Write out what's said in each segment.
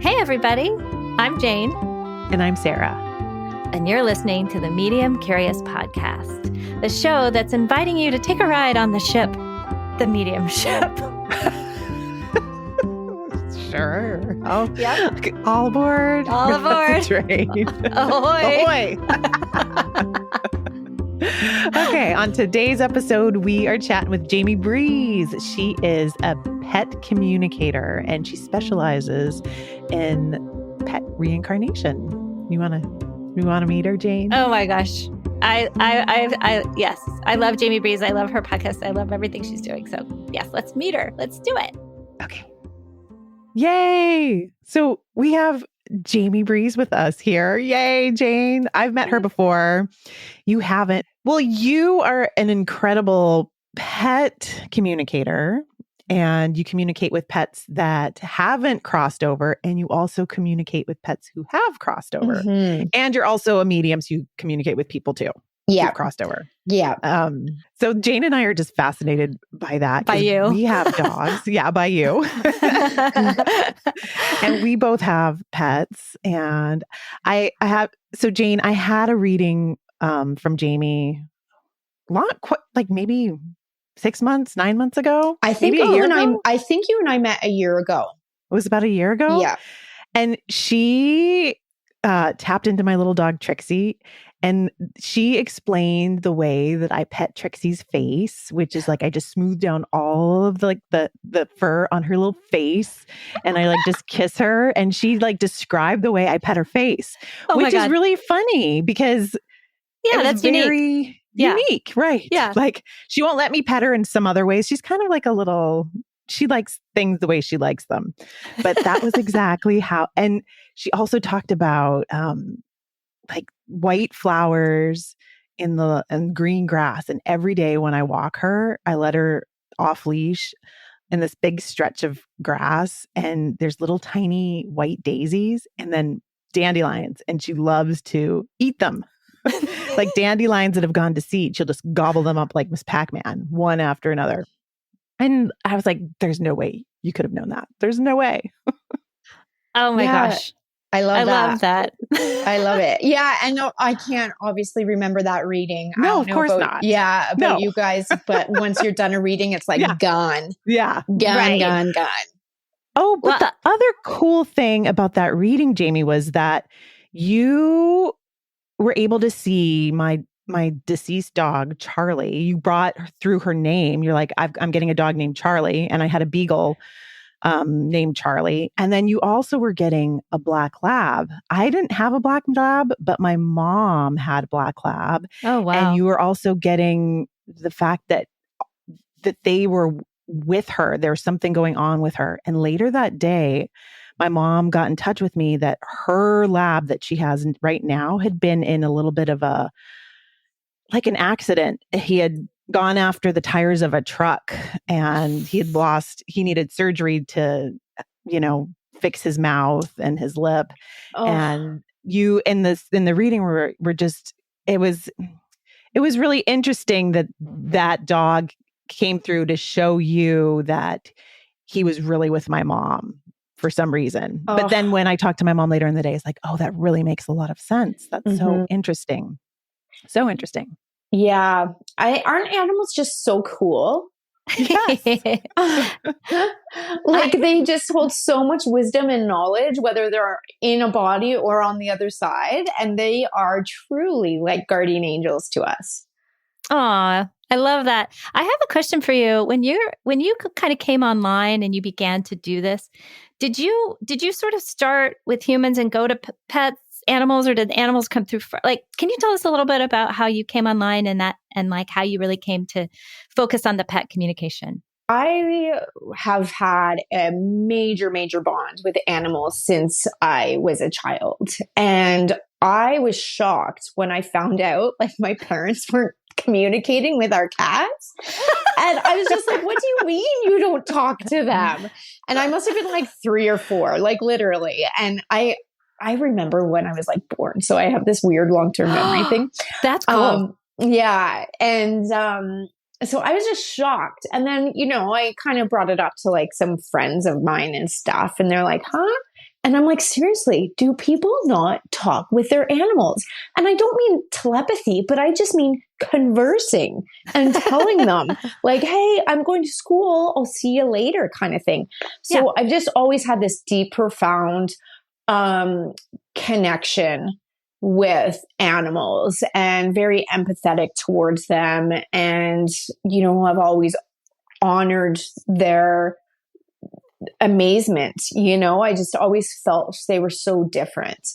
Hey, everybody. I'm Jane. And I'm Sarah. And you're listening to the Medium Curious Podcast, the show that's inviting you to take a ride on the ship, the Medium Ship. Sure. Oh, yeah. All aboard. All aboard. Train. Ahoy. Ahoy. Okay, on today's episode, we are chatting with Jaime Breeze. She is a pet communicator, and she specializes in pet reincarnation. You want to meet her, Jane? Oh my gosh. Yes, I love Jaime Breeze. I love her podcast. I love everything she's doing. So yes, let's meet her. Let's do it. Okay. Yay. So we have Jaime Breeze with us here. Yay, Jane. I've met her before. You haven't. Well, you are an incredible pet communicator, and you communicate with pets that haven't crossed over, and you also communicate with pets who have crossed over. Mm-hmm. And you're also a medium, so you communicate with people too. Yeah. Who've crossed over. Yeah. So Jane and I are just fascinated by that. By you. We have dogs. Yeah, by you. And we both have pets. And so Jane, I had a reading from Jaime maybe 6 months, 9 months ago. I think maybe a year ago? I think you and I met a year ago. It was about a year ago? Yeah. And she tapped into my little dog, Trixie. And she explained the way that I pet Trixie's face, which is like I just smooth down all of the fur on her little face, and I just kiss her. And she described the way I pet her face, which is really funny because that's very unique, right? Yeah, she won't let me pet her in some other ways. She's kind of like a little. She likes things the way she likes them, but that was exactly how. And she also talked about white flowers and green grass. And every day when I walk her, I let her off leash in this big stretch of grass. And there's little tiny white daisies and then dandelions. And she loves to eat them. Like dandelions that have gone to seed. She'll just gobble them up like Miss Pac-Man, one after another. And I was like, there's no way you could have known that. There's no way. Oh my gosh. I love that. I love it. Yeah. And no, I can't obviously remember that reading. No, of course not. Yeah. About you guys. But once you're done a reading, it's gone. Yeah. Gone. Oh, but the other cool thing about that reading, Jaime, was that you were able to see my deceased dog, Charlie. You brought her through her name. You're like, I'm getting a dog named Charlie. And I had a beagle named Charlie. And then you also were getting a black lab. I didn't have a black lab, but my mom had a black lab. Oh, wow. And you were also getting the fact that they were with her. There was something going on with her. And later that day, my mom got in touch with me that her lab that she has right now had been in a little bit of an accident. He had gone after the tires of a truck and he needed surgery to, fix his mouth and his lip. Oh. And you in the reading were just, it was really interesting that dog came through to show you that he was really with my mom for some reason. Oh. But then when I talked to my mom later in the day, it's like, oh, that really makes a lot of sense. That's so interesting. So interesting. Yeah. Aren't animals just so cool? Yes. They just hold so much wisdom and knowledge, whether they're in a body or on the other side. And they are truly like guardian angels to us. Aw, I love that. I have a question for you. When you kind of came online and you began to do this, did you sort of start with humans and go to pets, animals, or did animals come through? Can you tell us a little bit about how you came online and how you really came to focus on the pet communication? I have had a major, major bond with animals since I was a child. And I was shocked when I found out my parents weren't communicating with our cats. And I was just like, what do you mean you don't talk to them? And I must have been 3 or 4, literally. And I remember when I was born. So I have this weird long-term memory thing. That's cool. Yeah. And so I was just shocked. And then, I kind of brought it up to some friends of mine and stuff. And they're like, huh? And I'm like, seriously, do people not talk with their animals? And I don't mean telepathy, but I just mean conversing and telling them like, hey, I'm going to school. I'll see you later kind of thing. So I've just always had this deep, profound connection with animals and very empathetic towards them. And, you know, I've always honored their amazement. You know, I just always felt they were so different.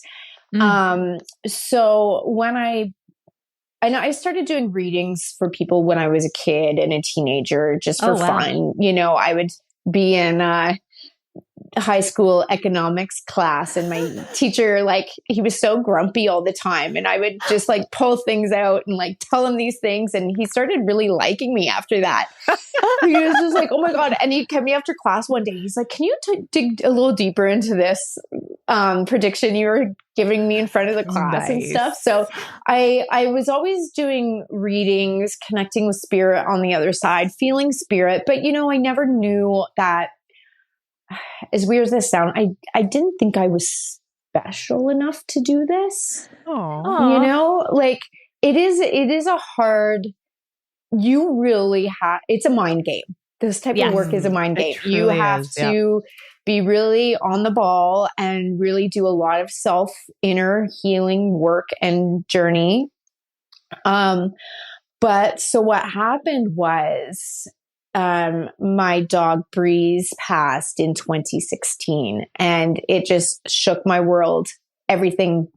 So when I started doing readings for people when I was a kid and a teenager, just for fun. You know, I would be in high school economics class, and my teacher, like, he was so grumpy all the time, and I would just like pull things out and like tell him these things, and he started really liking me after that. He was just like, oh my God. And he kept me after class one day. He's like, can you dig a little deeper into this prediction you were giving me in front of the class and stuff? So I was always doing readings, connecting with spirit on the other side, feeling spirit. But, you know, I never knew that, as weird as this sounds, I didn't think I was special enough to do this. Aww. You know, like it is a hard, you really have, it's a mind game. This type of work is a mind game. You have to be really on the ball and really do a lot of self inner healing work and journey. But so what happened was, my dog Breeze passed in 2016, and it just shook my world. Everything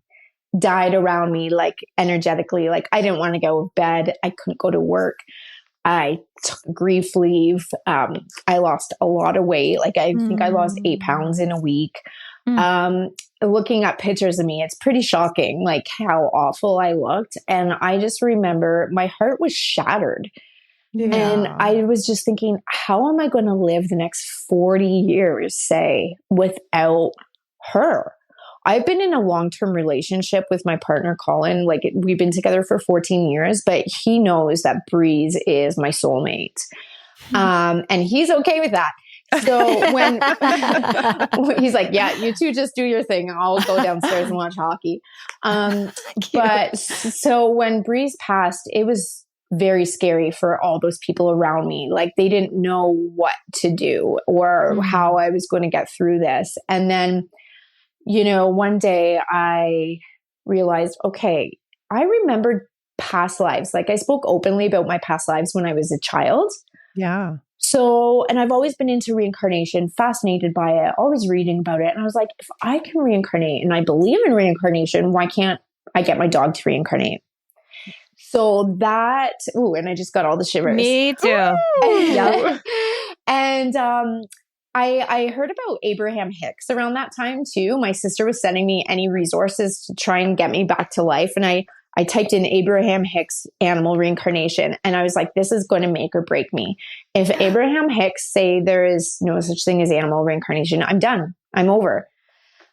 died around me, like energetically. Like I didn't want to go to bed. I couldn't go to work. I took grief leave. I lost a lot of weight. Like I think I lost 8 pounds in a week. Looking at pictures of me, it's pretty shocking, like how awful I looked. And I just remember my heart was shattered. Yeah. And I was just thinking, how am I going to live the next 40 years, say, without her? I've been in a long-term relationship with my partner, Colin. Like we've been together for 14 years, but he knows that Breeze is my soulmate. And he's okay with that. So when he's like, yeah, you two just do your thing. I'll go downstairs and watch hockey. But so when Breeze passed, it was very scary for all those people around me. Like they didn't know what to do or how I was going to get through this. And then, you know, one day I realized, okay, I remembered past lives. Like I spoke openly about my past lives when I was a child. Yeah. So, and I've always been into reincarnation, fascinated by it, always reading about it. And I was like, if I can reincarnate and I believe in reincarnation, why can't I get my dog to reincarnate? So that, and I just got all the shivers. Me too. Yeah. And I heard about Abraham Hicks around that time too. My sister was sending me any resources to try and get me back to life. And I typed in Abraham Hicks animal reincarnation. And I was like, this is going to make or break me. If Abraham Hicks say there is no such thing as animal reincarnation, I'm done. I'm over.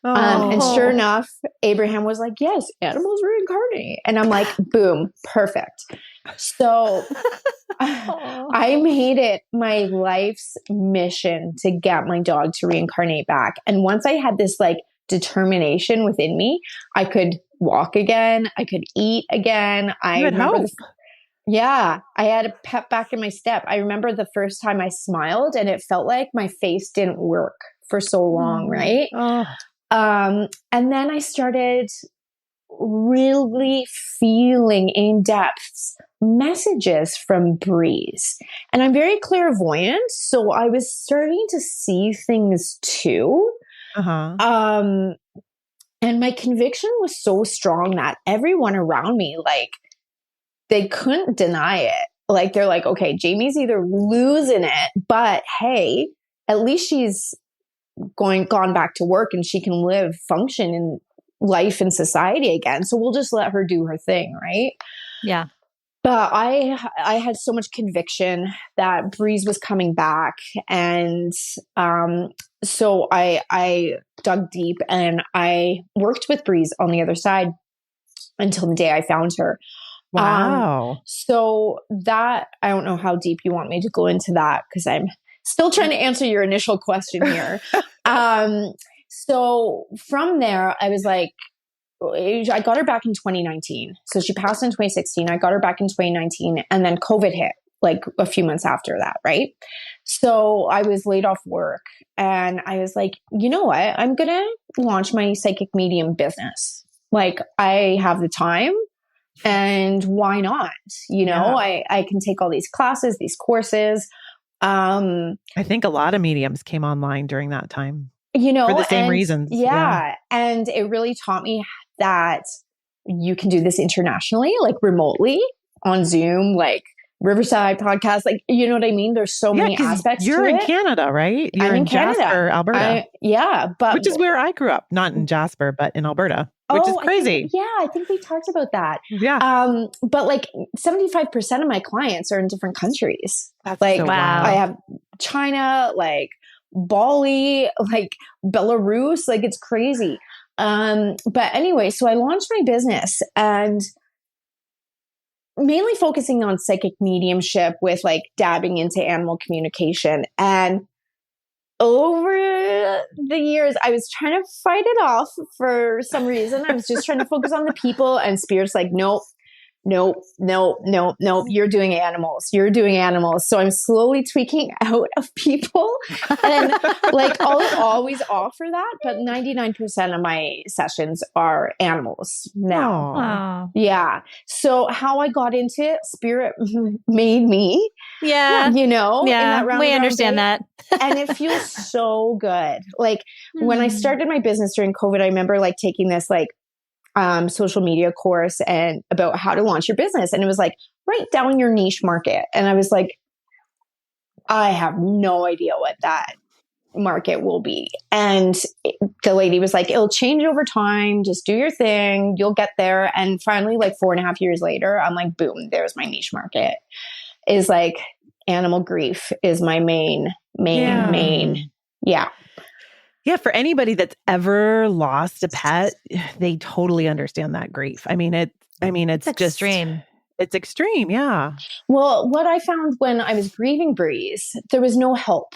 And sure enough, Abraham was like, yes, animals reincarnate. And I'm like, boom, perfect. So I made it my life's mission to get my dog to reincarnate back. And once I had this like determination within me, I could walk again. I could eat again. I remember I had a pep back in my step. I remember the first time I smiled and it felt like my face didn't work for so long. Right. And then I started really feeling in depth messages from Breeze. And I'm very clairvoyant. So I was starting to see things too. And my conviction was so strong that everyone around me, like, they couldn't deny it. Like, they're like, okay, Jamie's either losing it, but hey, at least she's gone back to work and she can function in life and society again. So we'll just let her do her thing. Right. Yeah. But I had so much conviction that Breeze was coming back. And so I dug deep and I worked with Breeze on the other side until the day I found her. Wow. So that, I don't know how deep you want me to go into that because I'm still trying to answer your initial question here. So from there, I was like, I got her back in 2019. So she passed in 2016. I got her back in 2019, and then COVID hit like a few months after that, right? So I was laid off work, and I was like, you know what? I'm going to launch my psychic medium business. Like, I have the time, and why not? You know, I can take all these classes, these courses. I think a lot of mediums came online during that time. You know, for the same reasons. Yeah. And it really taught me that you can do this internationally, like remotely on Zoom, like Riverside podcast. Like, you know what I mean? There's so many aspects to it. You're in Canada, right? You're I'm in Jasper, Canada. Alberta. But which is where I grew up, not in Jasper, but in Alberta, which is crazy. I think we talked about that. Yeah. But like 75% of my clients are in different countries. That's like, so wow. I have China, like Bali, like Belarus, like it's crazy. But anyway, so I launched my business and mainly focusing on psychic mediumship with like dabbing into animal communication. And over the years, I was trying to fight it off for some reason. I was just trying to focus on the people, and Spirit's like, nope. You're doing animals. So I'm slowly tweaking out of people, and like I'll always offer that, but 99% of my sessions are animals now. Aww. Yeah. So how I got into it, Spirit made me. Yeah. You know, yeah, we understand that. And it feels so good. Like when I started my business during COVID, I remember like taking this like social media course and about how to launch your business. And it was like, write down your niche market. And I was like, I have no idea what that market will be. And the lady was like, it'll change over time. Just do your thing. You'll get there. And finally, like 4.5 years later, I'm like, boom, there's my niche market. Is like animal grief is my main. Yeah. Yeah, for anybody that's ever lost a pet, they totally understand that grief. I mean, it's just extreme. It's extreme, yeah. Well, what I found when I was grieving Breeze, there was no help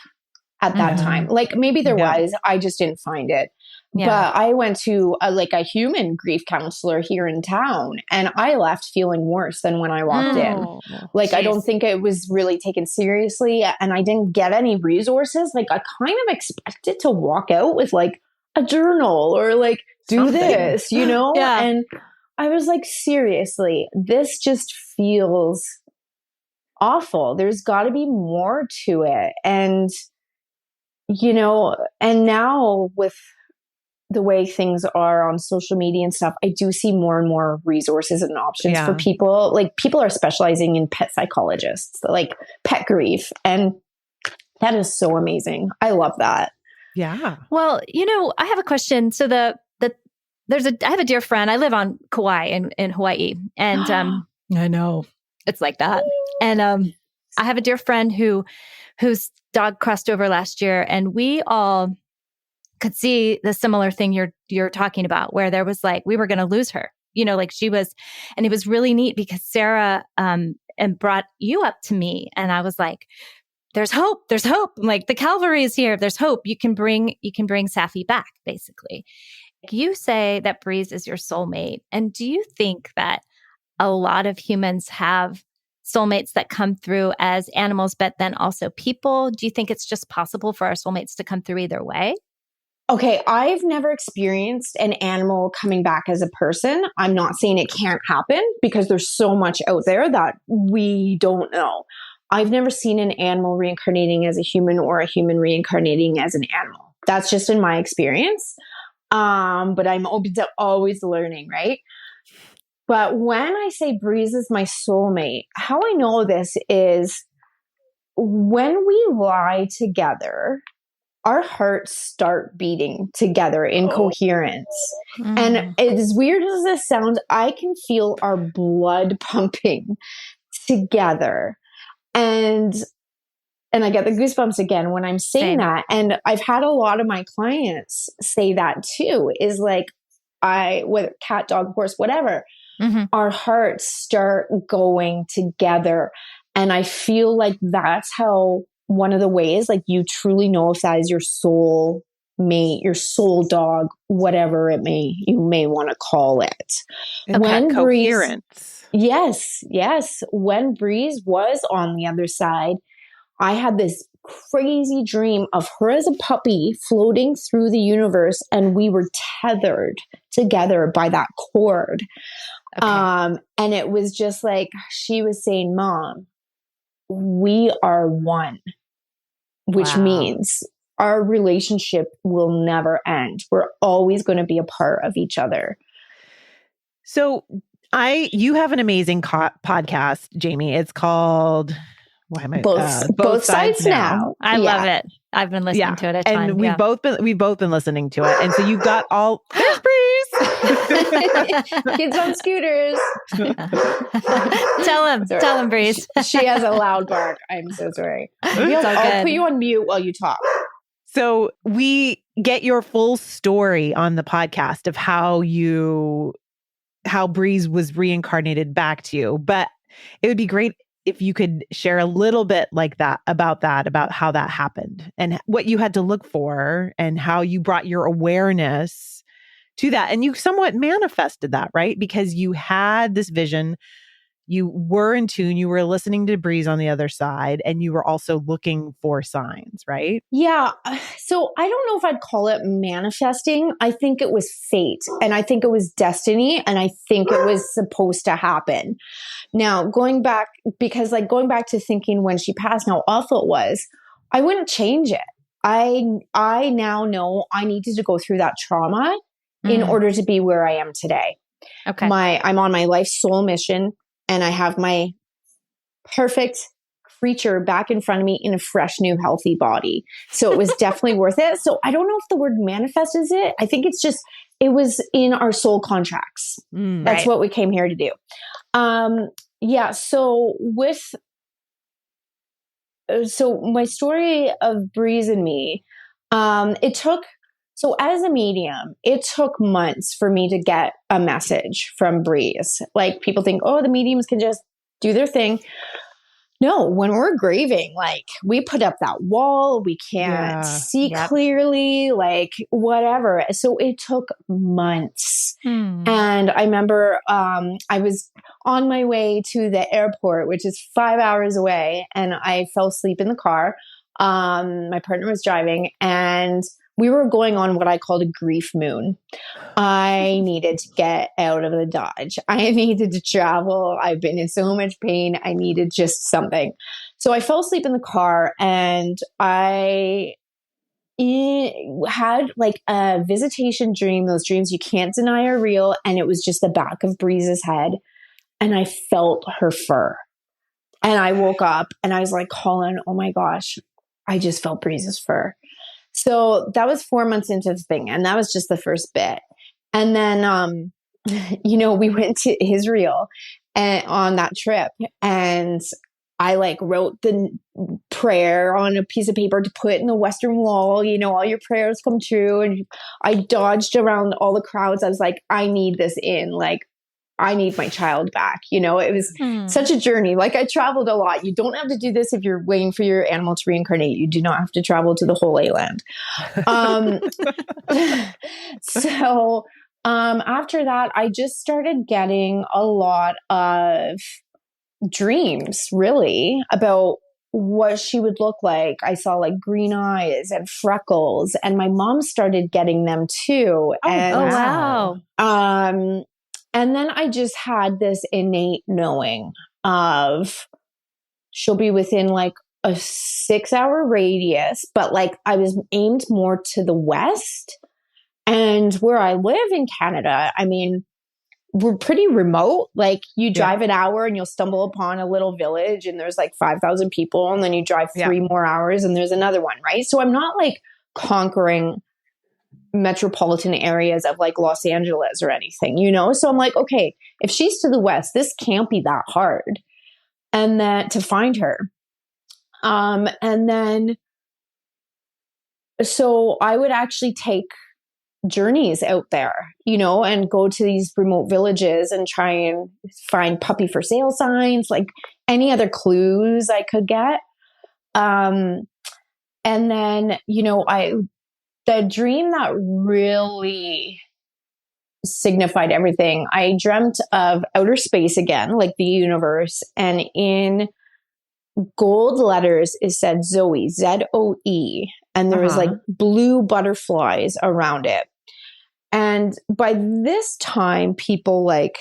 at that time. Like maybe there was, I just didn't find it. Yeah. But I went to a human grief counselor here in town, and I left feeling worse than when I walked in. Like, geez. I don't think it was really taken seriously, and I didn't get any resources. Like, I kind of expected to walk out with like a journal or like do this, you know? Yeah. And I was like, seriously, this just feels awful. There's got to be more to it. And, you know, and now with the way things are on social media and stuff, I do see more and more resources and options for people. Like people are specializing in pet psychologists, like pet grief. And that is so amazing. I love that. Yeah. Well, you know, I have a question. So I have a dear friend. I live on Kauai in Hawaii. And I know it's like that. And I have a dear friend whose dog crossed over last year, and we all could see the similar thing you're talking about, where there was like, we were going to lose her, you know, like she was, and it was really neat because Sarah, and brought you up to me, and I was like, there's hope. I'm like, the cavalry is here. There's hope. You can bring Safi back, basically. You say that Breeze is your soulmate. And do you think that a lot of humans have soulmates that come through as animals, but then also people? Do you think it's just possible for our soulmates to come through either way? Okay, I've never experienced an animal coming back as a person. I'm not saying it can't happen because there's so much out there that we don't know. I've never seen an animal reincarnating as a human or a human reincarnating as an animal. That's just in my experience. But I'm open to always learning, right? But when I say Breeze is my soulmate, how I know this is when we lie together, our hearts start beating together in coherence. And as weird as this sounds, I can feel our blood pumping together. And I get the goosebumps again when I'm saying that. And I've had a lot of my clients say that too, is like, whether cat, dog, horse, whatever, our hearts start going together. And I feel like that's how one of the ways, like you truly know if that is your soul mate, your soul dog, whatever you may want to call it. Okay. When coherence. Yes. When Breeze was on the other side, I had this crazy dream of her as a puppy floating through the universe, and we were tethered together by that cord. Okay. And it was just like she was saying, Mom, we are one, which means our relationship will never end. We're always going to be a part of each other. So you have an amazing podcast, Jaime. It's called Both Sides Now. I love it. I've been listening to it a ton. And we've both been listening to it. And so you've got all there's Breeze. Kids on scooters. Tell him, Breeze. She has a loud bark. I'm so sorry. I'll put you on mute while you talk. So we get your full story on the podcast of how Breeze was reincarnated back to you. But it would be great if you could share a little bit about how that happened and what you had to look for and how you brought your awareness to that. And you somewhat manifested that, right? Because you had this vision, you were in tune, you were listening to Breeze on the other side, and you were also looking for signs, right? Yeah. So I don't know if I'd call it manifesting. I think it was fate, and I think it was destiny, and I think it was supposed to happen. Now, going back to thinking when she passed, how awful it was, I wouldn't change it. I now know I needed to go through that trauma in order to be where I am today. Okay. I'm on my life soul mission, and I have my perfect creature back in front of me in a fresh, new, healthy body. So it was definitely worth it. So I don't know if the word manifest is it. I think it was in our soul contracts. That's what we came here to do. So my story of Breeze and me, so as a medium, it took months for me to get a message from Breeze. Like people think, oh, the mediums can just do their thing. No, when we're grieving, like we put up that wall, we can't see clearly, like whatever. So it took months. And I remember I was on my way to the airport, which is 5 hours away, and I fell asleep in the car. My partner was driving, and we were going on what I called a grief moon. I needed to get out of the Dodge. I needed to travel. I've been in so much pain. I needed just something. So I fell asleep in the car, and I had like a visitation dream. Those dreams you can't deny are real. And it was just the back of Breeze's head. And I felt her fur. And I woke up and I was like, Colin, oh my gosh, I just felt Breeze's fur. So that was 4 months into the thing. And that was just the first bit. And then, we went to Israel on that trip, and I like wrote the prayer on a piece of paper to put in the Western Wall, all your prayers come true. And I dodged around all the crowds. I was like, I need this in, like, I need my child back. It was such a journey. Like I traveled a lot. You don't have to do this if you're waiting for your animal to reincarnate. You do not have to travel to the Holy Land. So after that, I just started getting a lot of dreams really about what she would look like. I saw like green eyes and freckles, and my mom started getting them too. Wow. And then I just had this innate knowing of she'll be within like a 6-hour radius, but like I was aimed more to the west. And where I live in Canada, I mean, we're pretty remote. Like you drive an hour and you'll stumble upon a little village and there's like 5,000 people. And then you drive 3 more hours and there's another one, right? So I'm not like conquering metropolitan areas of like Los Angeles or anything, So I'm like, okay, if she's to the west, this can't be that hard. And then to find her. And then, so I would actually take journeys out there, and go to these remote villages and try and find puppy for sale signs, like any other clues I could get. And then, the dream that really signified everything, I dreamt of outer space again, like the universe. And in gold letters, it said Zoe, Zoe. And there was like blue butterflies around it. And by this time, people like,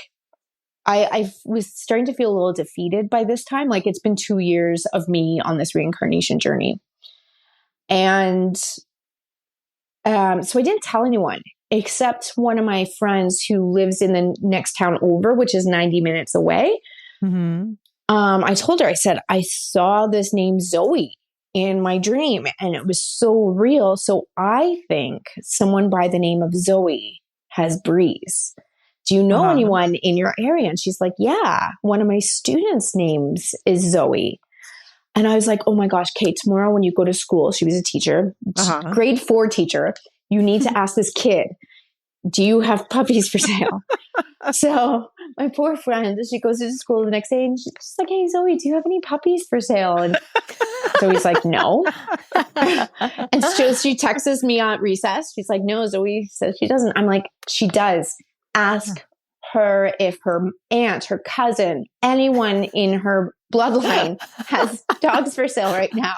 I was starting to feel a little defeated by this time. Like it's been 2 years of me on this reincarnation journey. And so I didn't tell anyone except one of my friends who lives in the next town over, which is 90 minutes away. Mm-hmm. I told her, I said, I saw this name Zoe in my dream and it was so real. So I think someone by the name of Zoe has Breeze. Do you know anyone in your area? And she's like, yeah, one of my students' names is Zoe. And I was like, oh my gosh, Kate, tomorrow when you go to school, she was a teacher, grade 4 teacher, you need to ask this kid, do you have puppies for sale? So my poor friend, she goes to school the next day and she's like, hey, Zoe, do you have any puppies for sale? And Zoe's like, no. And so she texts me at recess. She's like, no, Zoe says she doesn't. I'm like, she does. Ask her if her aunt, her cousin, anyone in her bloodline has dogs for sale right now.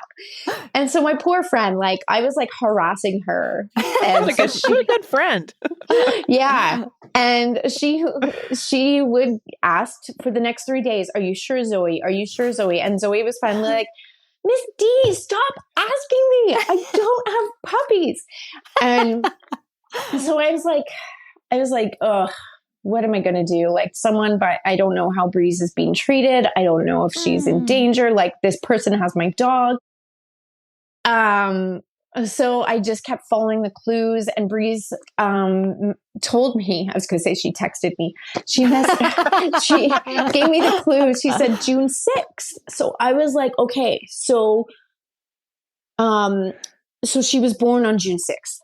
And so my poor friend, like I was like harassing her. And like a good friend. Yeah. And she would ask for the next 3 days, are you sure, Zoe? Are you sure, Zoe? And Zoe was finally like, Miss D, stop asking me. I don't have puppies. And so I was like, ugh, what am I going to do? Like someone, but I don't know how Breeze is being treated. I don't know if she's in danger. Like this person has my dog. So I just kept following the clues and Breeze, told me, I was going to say she texted me. She gave me the clues. She said June 6th. So I was like, okay, so she was born on June 6th.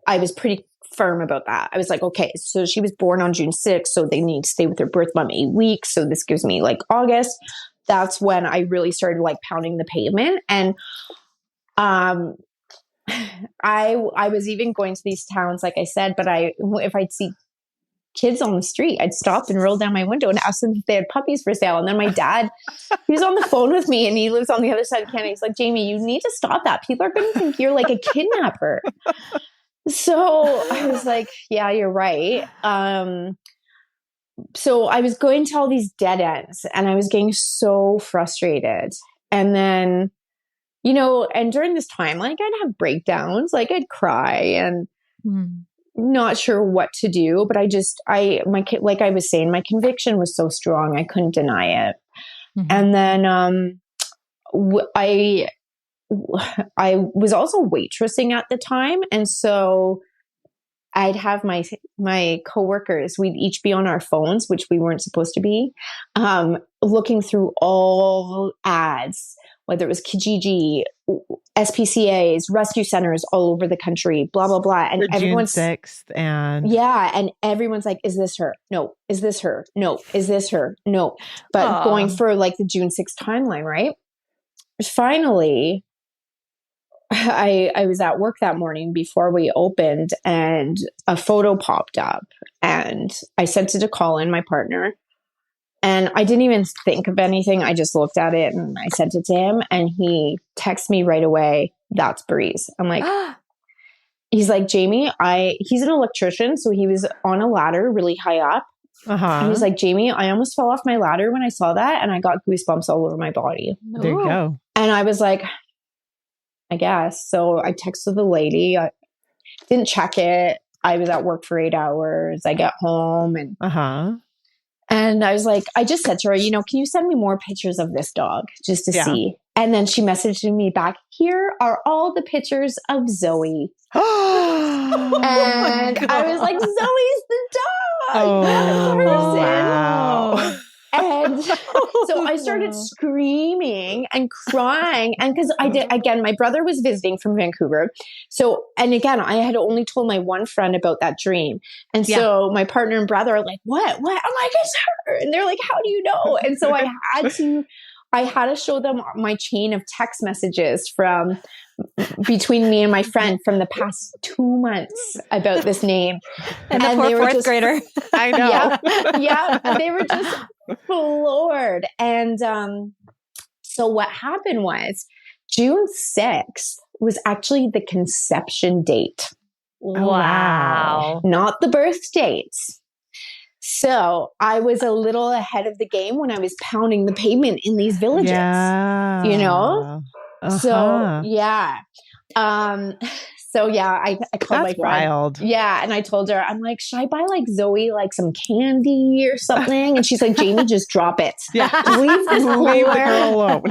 I was pretty firm about that. I was like, okay, so she was born on June 6th. So they need to stay with her birth mom 8 weeks. So this gives me like August. That's when I really started like pounding the pavement. And I was even going to these towns, like I said, but if I'd see kids on the street, I'd stop and roll down my window and ask them if they had puppies for sale. And then my dad, he was on the phone with me and he lives on the other side of Canada. He's like, Jamie, you need to stop that. People are going to think you're like a kidnapper. So I was like, yeah, you're right. So I was going to all these dead ends and I was getting so frustrated. And then, and during this time, like I'd have breakdowns, like I'd cry and not sure what to do. But like I was saying, my conviction was so strong, I couldn't deny it. Mm-hmm. And then I was also waitressing at the time. And so I'd have my coworkers, we'd each be on our phones, which we weren't supposed to be, looking through all ads, whether it was Kijiji, SPCAs, rescue centers all over the country, blah, blah, blah. And everyone's June 6th. And and everyone's like, is this her? No. Is this her? No. Is this her? No. But going for like the June 6th timeline, right? Finally, I was at work that morning before we opened and a photo popped up and I sent it to Colin, my partner, and I didn't even think of anything. I just looked at it and I sent it to him and he texted me right away. That's Breeze. I'm like, he's like, Jamie, he's an electrician. So he was on a ladder really high up. And he's like, Jamie, I almost fell off my ladder when I saw that and I got goosebumps all over my body. There you go. And I was like, I guess. So I texted the lady. I didn't check it. I was at work for 8 hours. I got home and I was like, I just said to her, can you send me more pictures of this dog just to see? And then she messaged me back, here are all the pictures of Zoe. And I was like, Zoe's the dog. Wow. And so I started screaming and crying. And because again, my brother was visiting from Vancouver. So, and again, I had only told my one friend about that dream. And so my partner and brother are like, what? I'm like, it's her. And they're like, how do you know? And so I had to show them my chain of text messages from between me and my friend from the past 2 months about this name. And the poor fourth grader. I know. Yeah. They were just floored. And so what happened was June 6th was actually the conception date. Wow. Not the birth dates. So I was a little ahead of the game when I was pounding the pavement in these villages, you know? So, yeah. I called my friend. Wild. Yeah. And I told her, I'm like, should I buy like Zoe, like some candy or something? And she's like, Jamie, just drop it. Yeah. Leave this Leave the girl alone.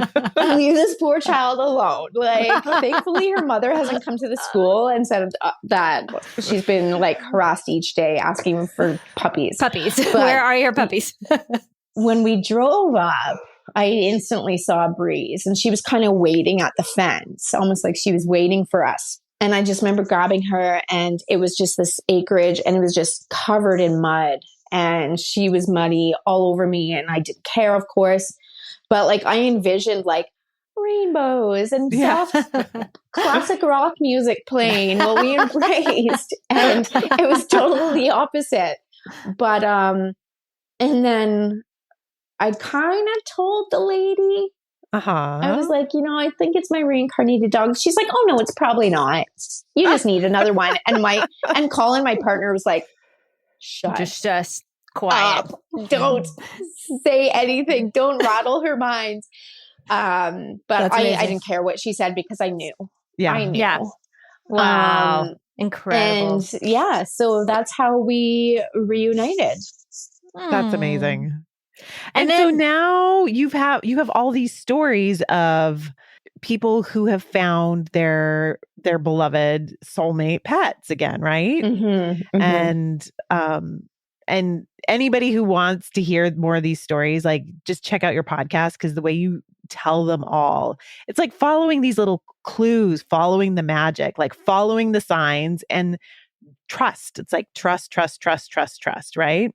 Leave this poor child alone. Like, thankfully her mother hasn't come to the school and said that she's been like harassed each day asking for puppies. But where are your puppies? When we drove up, I instantly saw Breeze, and she was kind of waiting at the fence, almost like she was waiting for us. And I just remember grabbing her, and it was just this acreage, and it was just covered in mud, and she was muddy all over me, and I didn't care, of course. But like I envisioned like rainbows and soft classic rock music playing while we embraced, and it was totally the opposite. But and then I kind of told the lady, I was like, I think it's my reincarnated dog. She's like, oh no, it's probably not. You just need another one. And Colin, my partner, was like, shut just quiet up. Don't say anything. Don't rattle her mind. But I didn't care what she said because I knew. Yeah. I knew. Yeah. Wow. Incredible. And so that's how we reunited. That's amazing. And then, so now you have all these stories of people who have found their beloved soulmate pets again, right? Mm-hmm, mm-hmm. And anybody who wants to hear more of these stories, like just check out your podcast, because the way you tell them all, it's like following these little clues, following the magic, like following the signs, and trust. It's like trust, right?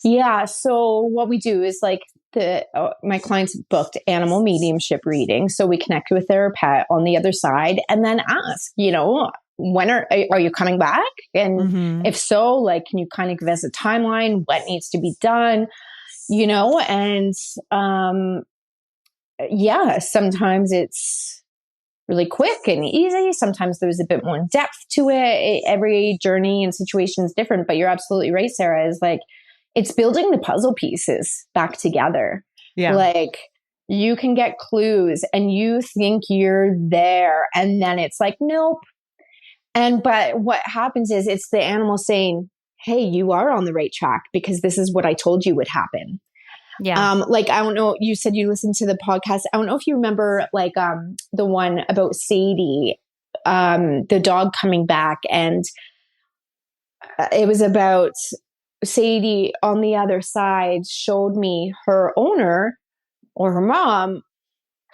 Yeah. So what we do is like my clients booked animal mediumship reading. So we connect with their pet on the other side and then ask, when are you coming back? And if so, like, can you kind of give us a timeline? What needs to be done? And sometimes it's really quick and easy. Sometimes there's a bit more depth to it. Every journey and situation is different, but you're absolutely right, Sarah, is like, it's building the puzzle pieces back together. Yeah. Like you can get clues and you think you're there. And then it's like, nope. But what happens is it's the animal saying, hey, you are on the right track because this is what I told you would happen. Yeah. Like, I don't know, you said you listened to the podcast. I don't know if you remember like the one about Sadie, the dog coming back, and it was about Sadie on the other side showed me her owner or her mom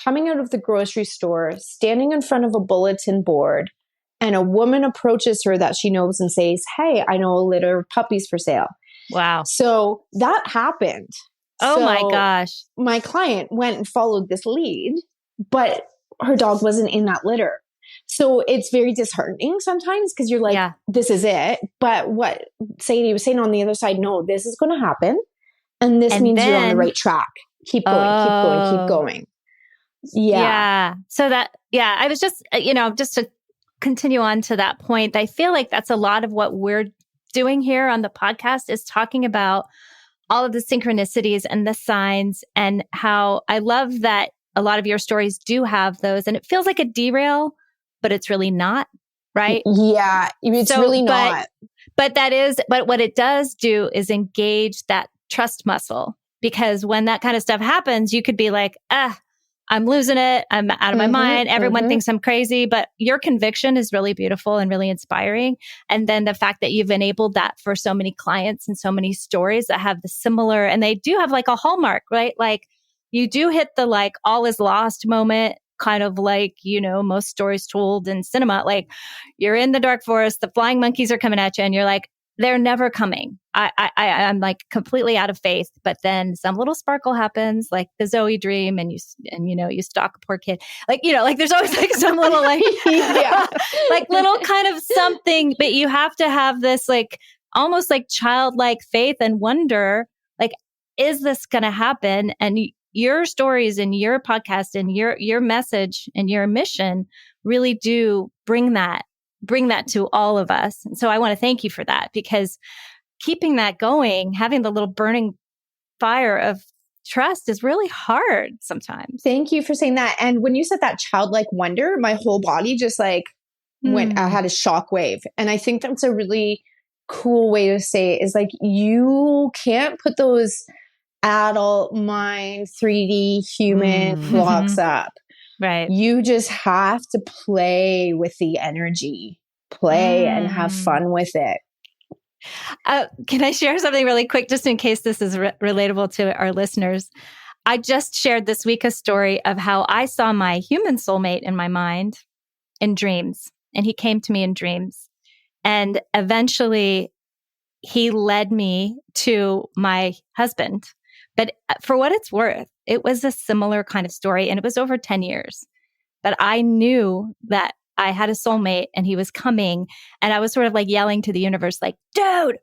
coming out of the grocery store, standing in front of a bulletin board, and a woman approaches her that she knows and says, hey, I know a litter of puppies for sale. Wow. So that happened. Oh my gosh. My client went and followed this lead, but her dog wasn't in that litter. So it's very disheartening sometimes because you're like, this is it. But what Sadie was saying on the other side, no, this is going to happen. And this means you're on the right track. Keep going, keep going. Yeah. So I was just, just to continue on to that point, I feel like that's a lot of what we're doing here on the podcast is talking about all of the synchronicities and the signs, and how I love that a lot of your stories do have those, and it feels like a derail, but it's really not, right? Yeah, it's really not. But what it does do is engage that trust muscle, because when that kind of stuff happens, you could be like, I'm losing it. I'm out of my mind. Everyone thinks I'm crazy, but your conviction is really beautiful and really inspiring. And then the fact that you've enabled that for so many clients and so many stories that have the similar, and they do have like a hallmark, right? Like you do hit the like all is lost moment, kind of like, most stories told in cinema, like you're in the dark forest, the flying monkeys are coming at you and you're like, they're never coming. I'm like completely out of faith, but then some little sparkle happens, like the Zoe dream, and you stalk a poor kid. Like, like there's always like some little like, Yeah. like little kind of something, but you have to have this like almost like childlike faith and wonder, like, is this going to happen? And your stories and your podcast and your message and your mission really do bring that to all of us. And so I want to thank you for that, because keeping that going, having the little burning fire of trust is really hard sometimes. Thank you for saying that. And when you said that childlike wonder, my whole body just like I had a shock wave. And I think that's a really cool way to say it, is like, you can't put those adult mind 3D human blocks up. Right. You just have to play with the energy, and have fun with it. Can I share something really quick, just in case this is relatable to our listeners? I just shared this week a story of how I saw my human soulmate in my mind in dreams. And he came to me in dreams. And eventually he led me to my husband. But for what it's worth, it was a similar kind of story, and it was over 10 years. But I knew that I had a soulmate and he was coming, and I was sort of like yelling to the universe, like, dude,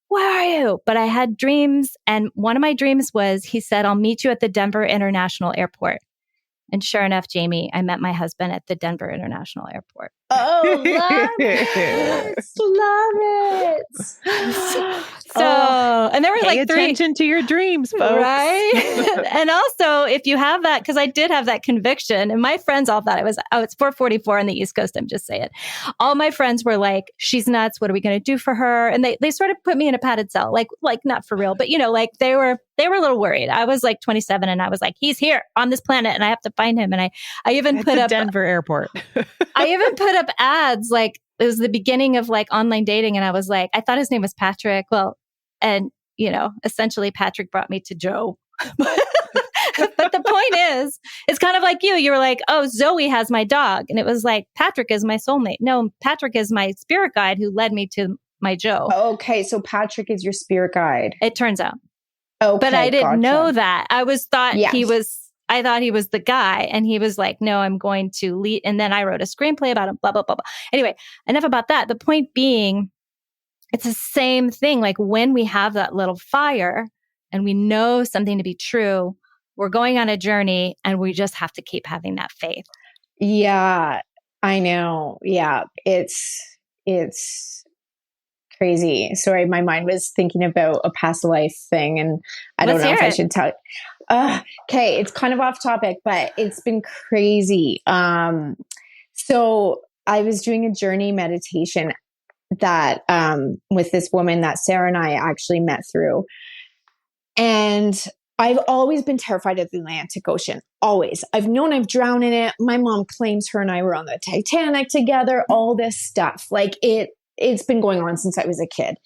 where are you? But I had dreams, and one of my dreams was, he said, I'll meet you at the Denver International Airport. And sure enough, Jamie, I met my husband at the Denver International Airport. Oh, love it. Love it. So, and there were Pay like three. attention to your dreams, folks. Right. And also, if you have that, because I did have that conviction, and my friends all thought it was, it's 4:44 on the East Coast. I'm just saying. All my friends were like, she's nuts. What are we going to do for her? And they sort of put me in a padded cell, like not for real, but like they were a little worried. I was like 27 and I was like, he's here on this planet and I have to find him. And I even put up Denver airport. I even put up ads, like it was the beginning of like online dating. And I was like, I thought his name was Patrick. Well, and essentially Patrick brought me to Joe. But the point is, it's kind of like you were like, oh, Zoe has my dog. And it was like, Patrick is my soulmate. No, Patrick is my spirit guide who led me to my Joe. Okay. So Patrick is your spirit guide. It turns out. Okay. But I didn't know that. I thought he was the guy, and he was like, no, I'm going to lead. And then I wrote a screenplay about him, blah, blah, blah, blah. Anyway, enough about that. The point being, it's the same thing. Like when we have that little fire and we know something to be true, we're going on a journey and we just have to keep having that faith. Yeah, I know. Yeah. It's crazy. Sorry, my mind was thinking about a past life thing, and I don't know if I should tell. Okay, it's kind of off topic, but it's been crazy. So I was doing a journey meditation that with this woman that Sarah and I actually met through, and I've always been terrified of the Atlantic Ocean. Always. I've known I've drowned in it. My mom claims her and I were on the Titanic together. All this stuff, like it's been going on since I was a kid.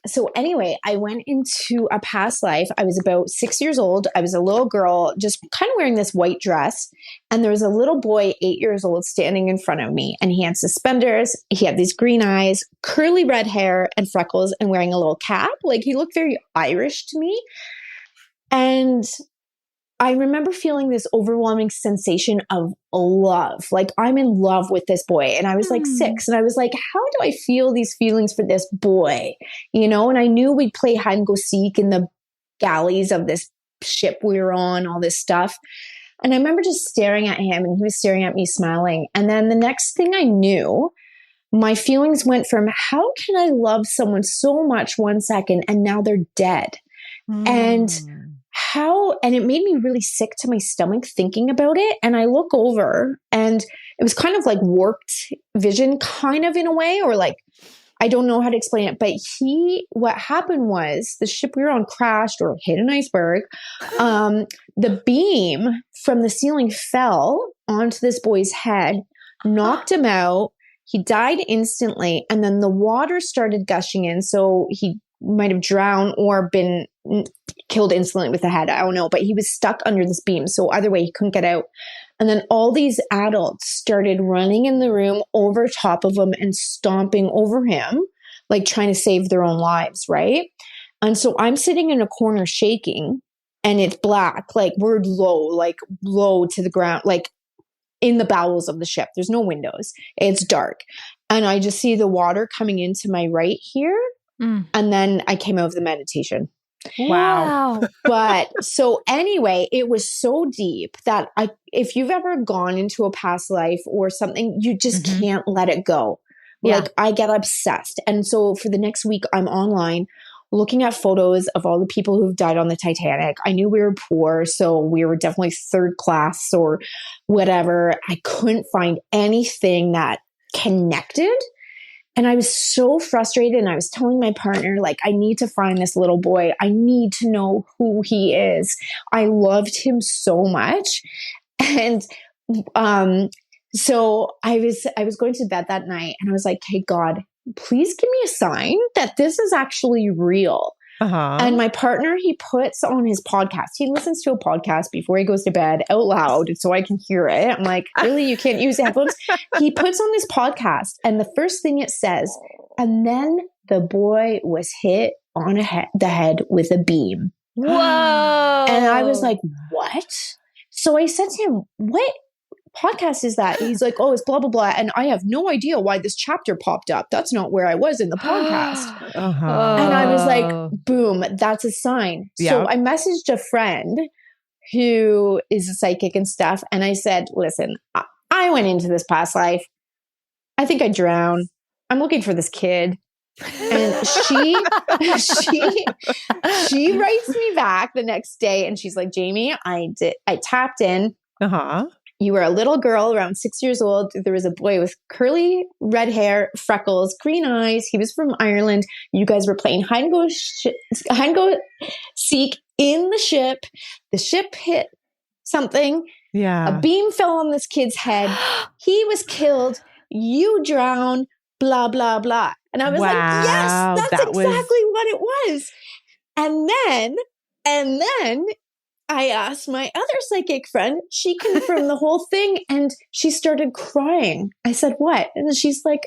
So anyway, I went into a past life. I was about 6 years old. I was a little girl, just kind of wearing this white dress. And there was a little boy, 8 years old, standing in front of me. And he had suspenders. He had these green eyes, curly red hair and freckles, and wearing a little cap. Like he looked very Irish to me. And I remember feeling this overwhelming sensation of love. Like I'm in love with this boy. And I was like 6. And I was like, how do I feel these feelings for this boy? And I knew we'd play hide and go seek in the galleys of this ship we were on, all this stuff. And I remember just staring at him, and he was staring at me smiling. And then the next thing I knew, my feelings went from, how can I love someone so much 1 second and now they're dead? And it made me really sick to my stomach thinking about it. And I look over, and it was kind of like warped vision, kind of in a way, or like, I don't know how to explain it, but what happened was the ship we were on crashed or hit an iceberg. The beam from the ceiling fell onto this boy's head, knocked him out. He died instantly. And then the water started gushing in. So he might have drowned or been killed instantly with the head. I don't know, but he was stuck under this beam. So either way, he couldn't get out. And then all these adults started running in the room over top of him and stomping over him like trying to save their own lives, right? And so I'm sitting in a corner shaking, and it's black, like we're low to the ground, like in the bowels of the ship. There's no windows. It's dark. And I just see the water coming into my right here. And then I came out of the meditation. Wow. But so anyway, it was so deep that if you've ever gone into a past life or something, you just can't let it go. Yeah. Like I get obsessed. And so for the next week, I'm online looking at photos of all the people who've died on the Titanic. I knew we were poor, so we were definitely third class or whatever. I couldn't find anything that connected. And I was so frustrated, and I was telling my partner, like, I need to find this little boy. I need to know who he is. I loved him so much. And so I was going to bed that night, and I was like, hey, God, please give me a sign that this is actually real. And my partner, he puts on his podcast. He listens to a podcast before he goes to bed out loud so I can hear it. I'm like, really? You can't use headphones? He puts on this podcast, and the first thing it says, and then the boy was hit on the head with a beam. Whoa. And I was like, what? So I said to him, what podcast is that? He's like, oh, it's blah, blah, blah. And I have no idea why this chapter popped up. That's not where I was in the podcast. And I was like, boom, that's a sign. Yep. So I messaged a friend who is a psychic and stuff. And I said, listen, I went into this past life. I think I drowned. I'm looking for this kid. And she writes me back the next day, and she's like, Jamie, I tapped in. You were a little girl around 6 years old. There was a boy with curly red hair, freckles, green eyes. He was from Ireland. You guys were playing hide and go seek in the ship. The ship hit something. Yeah. A beam fell on this kid's head. He was killed. You drowned. Blah, blah, blah. And I was like, yes, that's exactly what it was. And then I asked my other psychic friend, she confirmed the whole thing, and she started crying. I said, what? And she's like,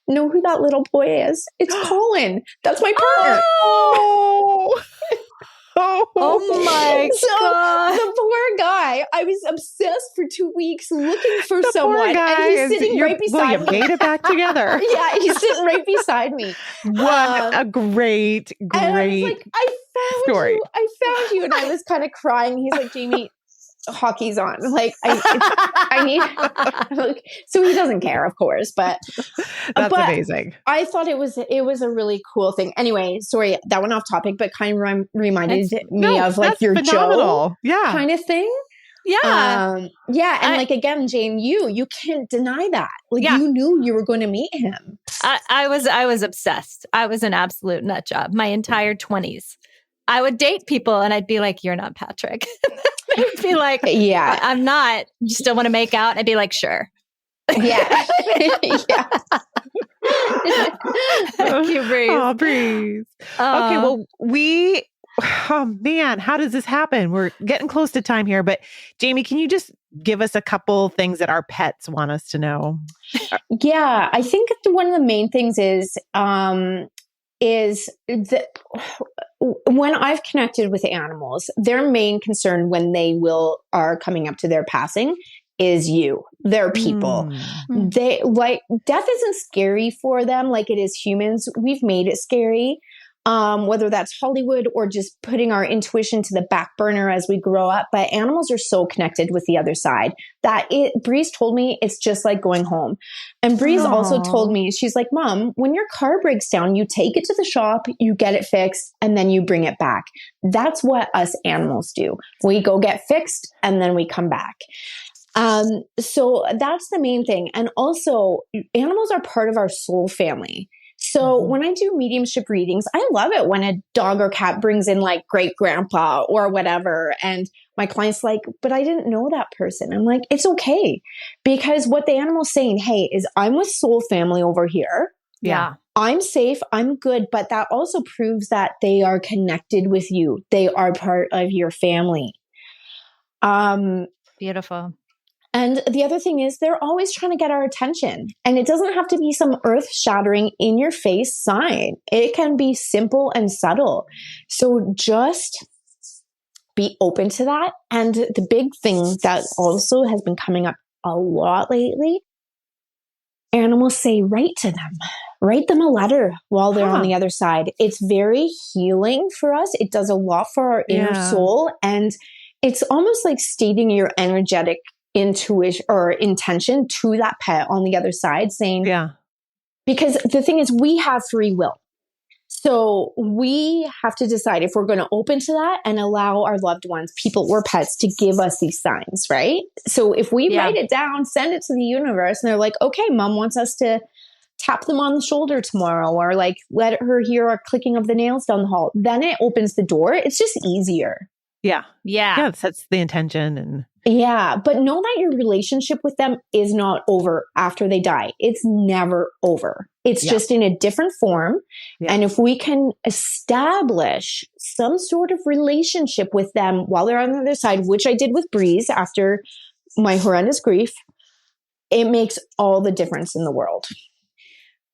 know who that little boy is? It's Colin. That's my partner. Oh my God. The poor guy, I was obsessed for 2 weeks looking for someone. And he's sitting right beside me. You made it back together. Yeah, he's sitting right beside me. What a great and I was like, I found you. And I was kind of crying. He's like, Jamie, hockey's on. Like, I need, like, so he doesn't care, of course, but that's amazing. I thought it was a really cool thing. Anyway, sorry, that went off topic, but kind of reminded me of like your phenomenal. Joe kind of thing. Yeah. And like, again, Jane, you can't deny that. Like you knew you were going to meet him. I was obsessed. I was an absolute nut job my entire 20s. I would date people and I'd be like, you're not Patrick. They'd be like, yeah, I'm not. You still want to make out? I'd be like, sure. Yeah. Yeah. Thank you, Breeze. Oh, Breeze. Okay, well, oh man, how does this happen? We're getting close to time here, but Jamie, can you just give us a couple things that our pets want us to know? Yeah, I think one of the main things is that when I've connected with animals, their main concern when they are coming up to their passing is you. They're people. They like death isn't scary for them like it is humans. We've made it scary. Whether that's Hollywood or just putting our intuition to the back burner as we grow up. But animals are so connected with the other side that Breeze told me it's just like going home. And Breeze also told me, she's like, Mom, when your car breaks down, you take it to the shop, you get it fixed, and then you bring it back. That's what us animals do. We go get fixed and then we come back. So that's the main thing. And also animals are part of our soul family. So when I do mediumship readings, I love it when a dog or cat brings in like great grandpa or whatever. And my client's like, but I didn't know that person. I'm like, it's okay. Because what the animal's saying, hey, is I'm with soul family over here. Yeah. I'm safe. I'm good. But that also proves that they are connected with you. They are part of your family. Beautiful. And the other thing is they're always trying to get our attention. And it doesn't have to be some earth-shattering, in-your-face sign. It can be simple and subtle. So just be open to that. And the big thing that also has been coming up a lot lately, animals say, write to them. Write them a letter while they're on the other side. It's very healing for us. It does a lot for our inner soul. And it's almost like stating your energetic intuition or intention to that pet on the other side, saying, because the thing is, we have free will. So we have to decide if we're going to open to that and allow our loved ones, people or pets, to give us these signs, right? So if we write it down, send it to the universe, and they're like, okay, mom wants us to tap them on the shoulder tomorrow, or like let her hear our clicking of the nails down the hall, then it opens the door. It's just easier. Yeah. Yeah. It sets the intention. And but know that your relationship with them is not over after they die. It's never over. It's just in a different form. Yeah. And if we can establish some sort of relationship with them while they're on the other side, which I did with Breeze after my horrendous grief, it makes all the difference in the world.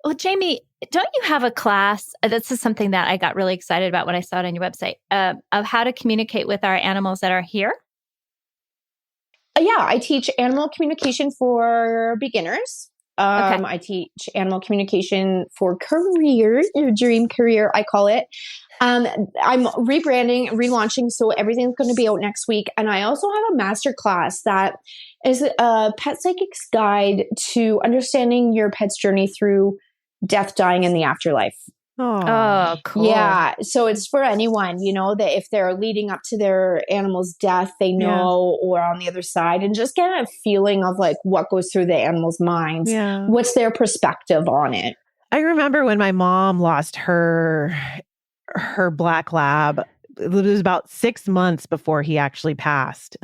Well, Jaime, don't you have a class? This is something that I got really excited about when I saw it on your website, of how to communicate with our animals that are here. Yeah, I teach animal communication for beginners. I teach animal communication for career, your dream career, I call it. I'm rebranding, relaunching, so everything's going to be out next week. And I also have a master class that is a pet psychic's guide to understanding your pet's journey through death, dying, and the afterlife. Oh, cool. Yeah. So it's for anyone, that if they're leading up to their animal's death, they know, or on the other side, and just get a feeling of like what goes through the animal's mind. Yeah. What's their perspective on it? I remember when my mom lost her black lab. It was about 6 months before he actually passed.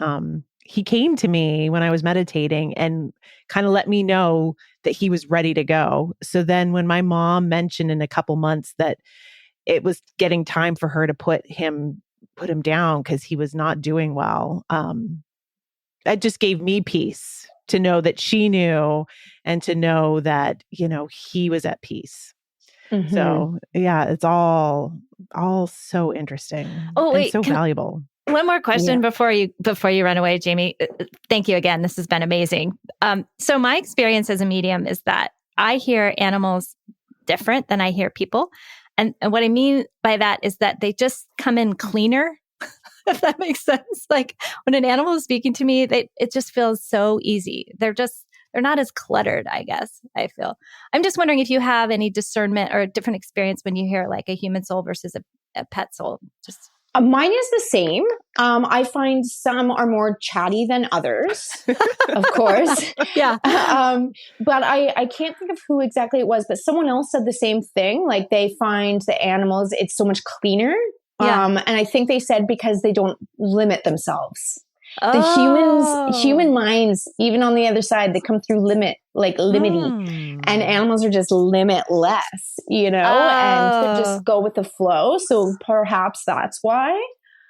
He came to me when I was meditating and kind of let me know that he was ready to go. So then when my mom mentioned in a couple months that it was getting time for her to put him down because he was not doing well, that just gave me peace to know that she knew, and to know that, he was at peace. Mm-hmm. So yeah, it's all so interesting. Oh, wait, and so valuable. One more question before you run away, Jaime. Thank you again. This has been amazing. So my experience as a medium is that I hear animals different than I hear people. And what I mean by that is that they just come in cleaner, if that makes sense. Like when an animal is speaking to me, it just feels so easy. They're not as cluttered, I guess, I feel. I'm just wondering if you have any discernment or a different experience when you hear like a human soul versus a pet soul. Just mine is the same. I find some are more chatty than others, of course. Yeah. But I can't think of who exactly it was, but someone else said the same thing. Like they find the animals, it's so much cleaner. Yeah. And I think they said because they don't limit themselves. The human minds, even on the other side, they come through limiting, and animals are just limitless, and to just go with the flow. So perhaps that's why.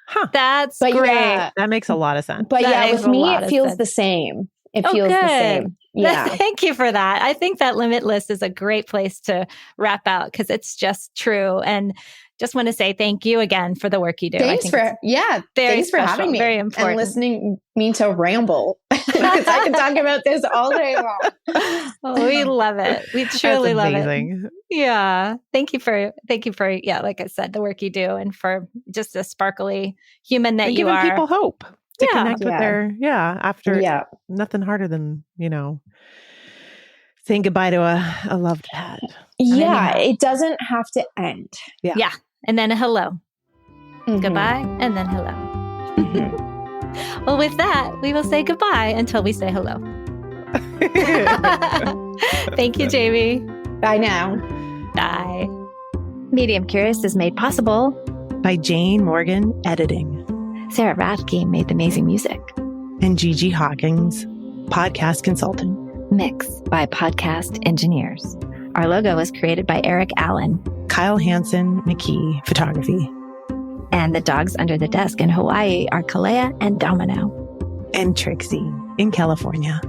Huh. That's great. Yeah, that makes a lot of sense. But with me, it feels the same. It feels the same. Yeah. Thank you for that. I think that limitless is a great place to wrap out because it's just true. And just want to say thank you again for the work you do. Thanks for having me. Very important. And listening me to ramble because I can talk about this all day long. Oh, we love it. We truly love it. Yeah. Thank you for like I said, the work you do, and for just a sparkly human that you are. Giving people hope to connect with their after nothing harder than saying goodbye to a loved pet. Yeah, it doesn't have to end. Yeah. And then a hello. Mm-hmm. Goodbye, and then hello. Mm-hmm. Well, with that, we will say goodbye until we say hello. Thank you, Jaime. Bye now. Bye. Medium Curious is made possible by Jane Morgan Editing. Sarah Rathke made the amazing music. And Gigi Hawkins, podcast consultant. Mixed by Podcast Engineers. Our logo was created by Eric Allen. Kyle Hansen McKee, photography. And the dogs under the desk in Hawaii are Kalea and Domino. And Trixie in California.